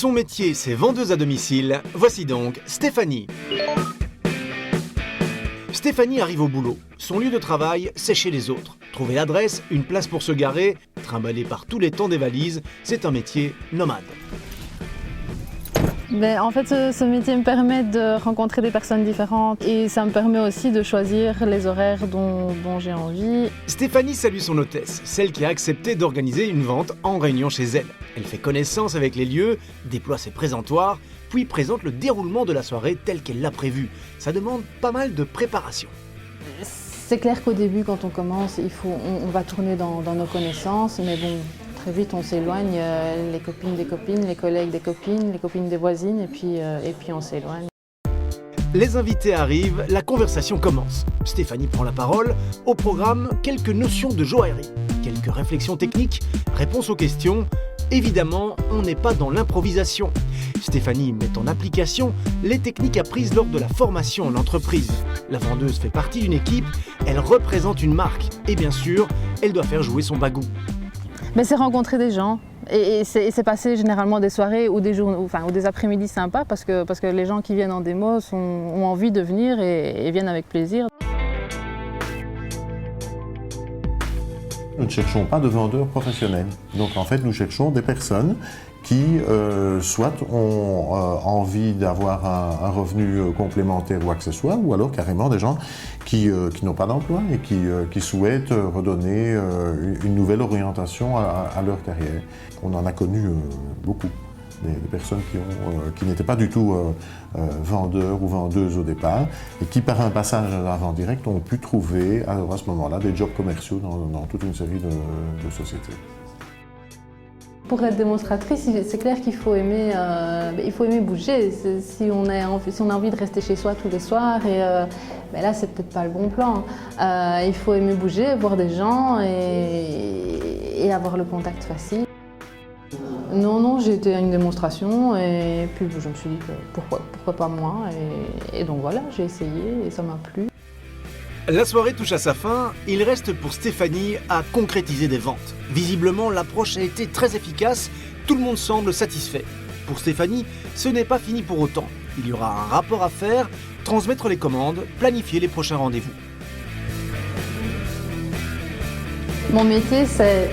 Son métier, c'est vendeuse à domicile. Voici donc Stéphanie. Stéphanie arrive au boulot. Son lieu de travail, c'est chez les autres. Trouver l'adresse, une place pour se garer, trimballée par tous les temps des valises, c'est un métier nomade. En fait, ce métier me permet de rencontrer des personnes différentes et ça me permet aussi de choisir les horaires dont j'ai envie. Stéphanie salue son hôtesse, celle qui a accepté d'organiser une vente en réunion chez elle. Elle fait connaissance avec les lieux, déploie ses présentoirs, puis présente le déroulement de la soirée tel qu'elle l'a prévu. Ça demande pas mal de préparation. C'est clair qu'au début, quand on commence, on va tourner dans nos connaissances, mais bon, très vite on s'éloigne, les copines des copines, les collègues des copines, les copines des voisines, et puis on s'éloigne. Les invités arrivent, la conversation commence. Stéphanie prend la parole. Au programme, quelques notions de joaillerie, quelques réflexions techniques, réponses aux questions. Évidemment, on n'est pas dans l'improvisation. Stéphanie met en application les techniques apprises lors de la formation en entreprise. La vendeuse fait partie d'une équipe, elle représente une marque. Et bien sûr, elle doit faire jouer son bagou. C'est rencontrer des gens et c'est passer généralement des soirées ou des jours, ou des après-midi sympas parce que les gens qui viennent en démo ont envie de venir et viennent avec plaisir. Nous ne cherchons pas de vendeurs professionnels. Donc en fait, nous cherchons des personnes qui soit ont envie d'avoir un revenu complémentaire ou accessoire, ou alors carrément des gens qui n'ont pas d'emploi et qui souhaitent redonner une nouvelle orientation à leur carrière. On en a connu beaucoup, des personnes qui n'étaient pas du tout vendeurs ou vendeuses au départ et qui par un passage à la vente directe ont pu trouver à ce moment-là des jobs commerciaux dans toute une série de sociétés. Pour être démonstratrice, c'est clair qu'il faut aimer bouger. Si on a envie de rester chez soi tous les soirs, là c'est peut-être pas le bon plan. Il faut aimer bouger, voir des gens et avoir le contact facile. Non, j'ai été à une démonstration et puis je me suis dit que pourquoi pas moi. Et donc voilà, j'ai essayé et ça m'a plu. La soirée touche à sa fin, il reste pour Stéphanie à concrétiser des ventes. Visiblement, l'approche a été très efficace, tout le monde semble satisfait. Pour Stéphanie, ce n'est pas fini pour autant. Il y aura un rapport à faire, transmettre les commandes, planifier les prochains rendez-vous. Mon métier, c'est